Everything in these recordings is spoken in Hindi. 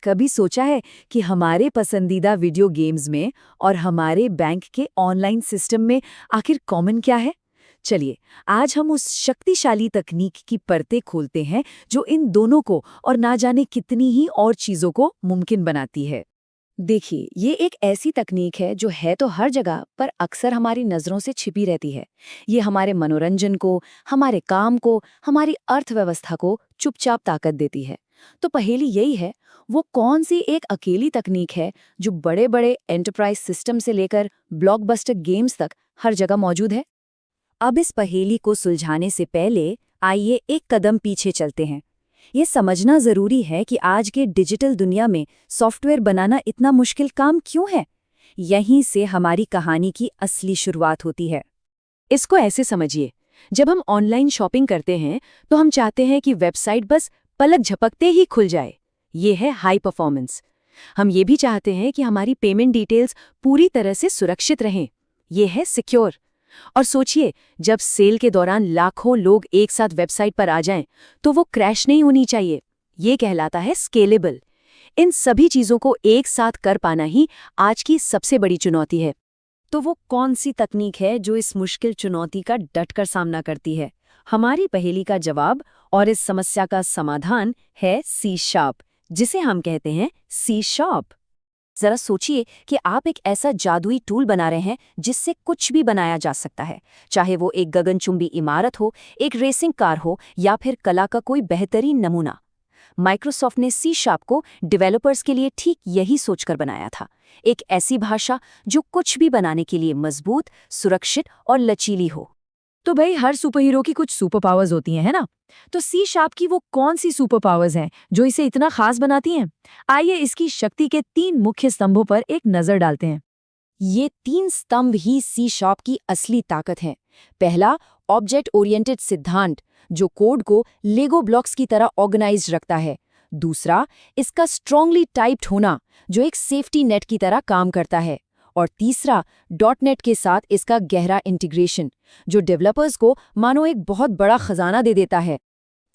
कभी सोचा है कि हमारे पसंदीदा वीडियो गेम्स में और हमारे बैंक के ऑनलाइन सिस्टम में आखिर कॉमन क्या है? चलिए, आज हम उस शक्तिशाली तकनीक की परतें खोलते हैं जो इन दोनों को और ना जाने कितनी ही और चीज़ों को मुमकिन बनाती है। देखिए, ये एक ऐसी तकनीक है जो है तो हर जगह पर अक्सर हमारी नज़रों से छिपी रहती है। ये हमारे मनोरंजन को, हमारे काम को, हमारी अर्थव्यवस्था को चुपचाप ताकत देती है। तो पहेली यही है, वो कौन सी एक अकेली तकनीक है जो बड़े-बड़े एंटरप्राइज सिस्टम से लेकर ब्लॉकबस्टर गेम्स तक हर जगह मौजूद है? अब इस पहेली को सुलझाने से पहले आइए एक कदम पीछे चलते हैं। ये समझना जरूरी है कि आज के डिजिटल दुनिया में सॉफ्टवेयर बनाना इतना मुश्किल काम क्यों है। यहीं से हमारी कहानी की असली शुरुआत होती है। इसको ऐसे समझिए, जब हम ऑनलाइन शॉपिंग करते हैं तो हम चाहते हैं कि वेबसाइट बस पलक झपकते ही खुल जाए। ये है हाई परफॉर्मेंस। हम ये भी चाहते हैं कि हमारी पेमेंट डिटेल्स पूरी तरह से सुरक्षित रहें। ये है सिक्योर। और सोचिए, जब सेल के दौरान लाखों लोग एक साथ वेबसाइट पर आ जाएं, तो वो क्रैश नहीं होनी चाहिए। ये कहलाता है स्केलेबल। इन सभी चीजों को एक साथ कर पाना ही आज की सबसे बड़ी चुनौती है। तो वो कौन सी तकनीक है जो इस मुश्किल चुनौती का डटकर सामना करती है? हमारी पहेली का जवाब और इस समस्या का समाधान है C#, जिसे हम कहते हैं C#। जरा सोचिए कि आप एक ऐसा जादुई टूल बना रहे हैं जिससे कुछ भी बनाया जा सकता है, चाहे वो एक गगनचुंबी इमारत हो, एक रेसिंग कार हो या फिर कला का कोई बेहतरीन नमूना। माइक्रोसॉफ्ट ने C# को डेवलपर्स के लिए ठीक यही सोचकर बनाया था, एक ऐसी भाषा जो कुछ भी बनाने के लिए मजबूत, सुरक्षित और लचीली हो। तो भाई, हर सुपर हीरो की कुछ सुपर पावर्स होती हैं, है ना? तो C# की वो कौन सी सुपर पावर्स हैं जो इसे इतना खास बनाती हैं? आइए इसकी शक्ति के 3 मुख्य स्तंभों पर एक नजर डालते हैं। ये 3 स्तंभ ही C# की असली ताकत हैं। पहला, ऑब्जेक्ट ओरिएंटेड सिद्धांत, जो कोड को लेगो ब्लॉक्स की तरह ऑर्गेनाइज्ड रखता है। दूसरा, इसका स्ट्रांगली टाइप्ड होना, जो एक सेफ्टी नेट की तरह काम करता है। और तीसरा, .NET के साथ इसका गहरा इंटीग्रेशन, जो डेवलपर्स को मानो एक बहुत बड़ा खजाना दे देता है।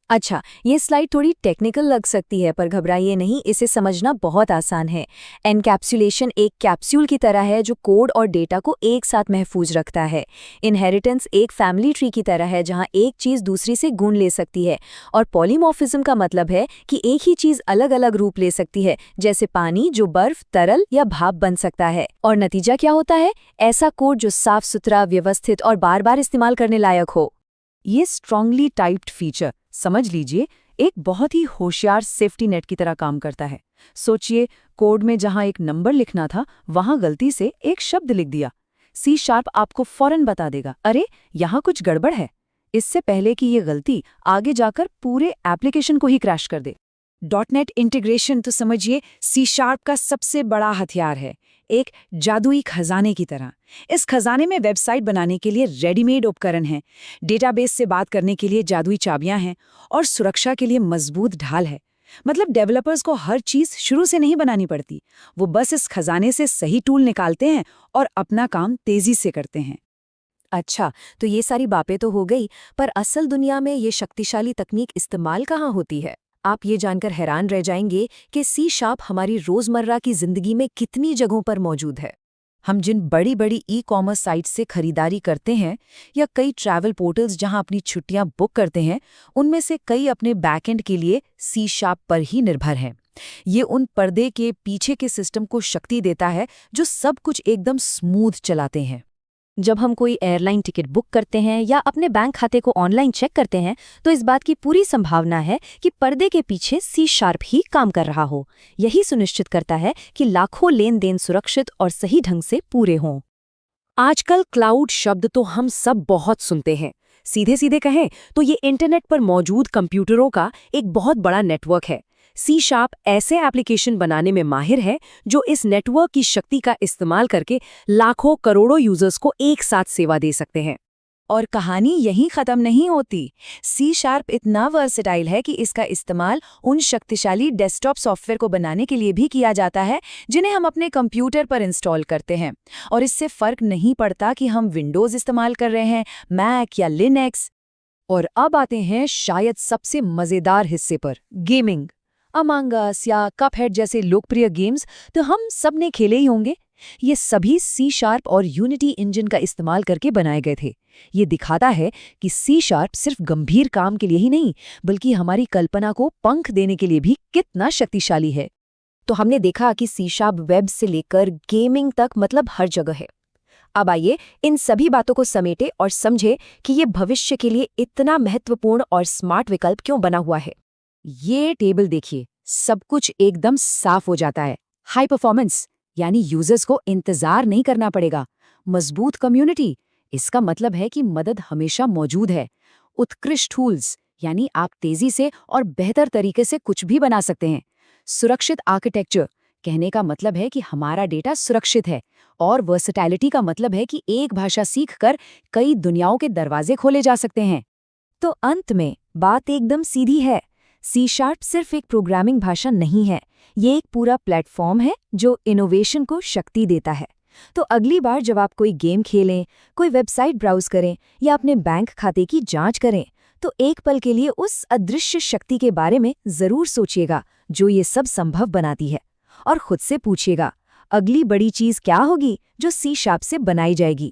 अच्छा, ये स्लाइड थोड़ी टेक्निकल लग सकती है, पर घबराइए नहीं, इसे समझना बहुत आसान है। एनकैप्सुलेशन एक कैप्सूल की तरह है जो कोड और डेटा को एक साथ महफूज रखता है। इनहेरिटेंस एक फैमिली ट्री की तरह है जहां एक चीज़ दूसरी से गुण ले सकती है। और पॉलीमॉर्फिज्म का मतलब है कि एक ही चीज़ अलग अलग रूप ले सकती है, जैसे पानी जो बर्फ, तरल या भाप बन सकता है। और नतीजा क्या होता है? ऐसा कोड जो साफ सुथरा, व्यवस्थित और बार बार इस्तेमाल करने लायक हो। ये स्ट्रांगली टाइप्ड फीचर, समझ लीजिए, एक बहुत ही होशियार सेफ्टी नेट की तरह काम करता है। सोचिए, कोड में जहां एक नंबर लिखना था, वहां गलती से एक शब्द लिख दिया। C# आपको फौरन बता देगा, अरे यहाँ कुछ गड़बड़ है, इससे पहले कि ये गलती आगे जाकर पूरे एप्लीकेशन को ही क्रैश कर दे। .NET इंटीग्रेशन तो समझिए C# का सबसे बड़ा हथियार है, एक जादुई खजाने की तरह। इस खजाने में वेबसाइट बनाने के लिए रेडीमेड उपकरण हैं, डेटाबेस से बात करने के लिए जादुई चाबियां हैं और सुरक्षा के लिए मजबूत ढाल है। मतलब डेवलपर्स को हर चीज शुरू से नहीं बनानी पड़ती, वो बस इस खजाने से सही टूल निकालते हैं और अपना काम तेजी से करते हैं। अच्छा, तो ये सारी बातें तो हो गई, पर असल दुनिया में ये शक्तिशाली तकनीक इस्तेमाल कहाँ होती है? आप ये जानकर हैरान रह जाएंगे कि C# हमारी रोजमर्रा की जिंदगी में कितनी जगहों पर मौजूद है। हम जिन बड़ी बड़ी ई-कॉमर्स साइट्स से खरीदारी करते हैं या कई ट्रैवल पोर्टल्स जहां अपनी छुट्टियां बुक करते हैं, उनमें से कई अपने बैकएंड के लिए C# पर ही निर्भर हैं। ये उन पर्दे के पीछे के सिस्टम को शक्ति देता है जो सब कुछ एकदम स्मूथ चलाते हैं। जब हम कोई एयरलाइन टिकट बुक करते हैं या अपने बैंक खाते को ऑनलाइन चेक करते हैं, तो इस बात की पूरी संभावना है कि पर्दे के पीछे C# ही काम कर रहा हो। यही सुनिश्चित करता है कि लाखों लेन देन सुरक्षित और सही ढंग से पूरे हों। आजकल क्लाउड शब्द तो हम सब बहुत सुनते हैं। सीधे सीधे कहें तो ये इंटरनेट पर मौजूद कंप्यूटरों का एक बहुत बड़ा नेटवर्क है। C# ऐसे एप्लीकेशन बनाने में माहिर है जो इस नेटवर्क की शक्ति का इस्तेमाल करके लाखों करोड़ों यूजर्स को एक साथ सेवा दे सकते हैं। और कहानी यहीं खत्म नहीं होती। C# इतना वर्सेटाइल है कि इसका इस्तेमाल उन शक्तिशाली डेस्कटॉप सॉफ्टवेयर को बनाने के लिए भी किया जाता है जिन्हें हम अपने कंप्यूटर पर इंस्टॉल करते हैं। और इससे फर्क नहीं पड़ता कि हम विंडोज़ इस्तेमाल कर रहे हैं, मैक या लिनक्स। और अब आते हैं शायद सबसे मजेदार हिस्से पर, गेमिंग। अमंग अस या कपहेड जैसे लोकप्रिय गेम्स तो हम सब ने खेले ही होंगे। ये सभी C# और यूनिटी इंजन का इस्तेमाल करके बनाए गए थे। ये दिखाता है कि C# सिर्फ गंभीर काम के लिए ही नहीं, बल्कि हमारी कल्पना को पंख देने के लिए भी कितना शक्तिशाली है। तो हमने देखा कि C# वेब से लेकर गेमिंग तक मतलब हर जगह है। अब आइए इन सभी बातों को समेटे और समझे कि ये भविष्य के लिए इतना महत्वपूर्ण और स्मार्ट विकल्प क्यों बना हुआ है। ये टेबल देखिए, सब कुछ एकदम साफ हो जाता है। हाई परफॉर्मेंस यानी यूजर्स को इंतजार नहीं करना पड़ेगा। मजबूत कम्युनिटी, इसका मतलब है कि मदद हमेशा मौजूद है। उत्कृष्ट टूल्स यानी आप तेजी से और बेहतर तरीके से कुछ भी बना सकते हैं। सुरक्षित आर्किटेक्चर, कहने का मतलब है कि हमारा डेटा सुरक्षित है। और वर्सेटैलिटी का मतलब है कि एक भाषा सीखकर कई दुनियाओं के दरवाजे खोले जा सकते हैं। तो अंत में बात एकदम सीधी है। C# सिर्फ एक प्रोग्रामिंग भाषा नहीं है, ये एक पूरा प्लेटफॉर्म है जो इनोवेशन को शक्ति देता है। तो अगली बार जब आप कोई गेम खेलें, कोई वेबसाइट ब्राउज करें या अपने बैंक खाते की जांच करें, तो एक पल के लिए उस अदृश्य शक्ति के बारे में जरूर सोचिएगा जो ये सब संभव बनाती है। और खुद से पूछिएगा, अगली बड़ी चीज क्या होगी जो C# से बनाई जाएगी।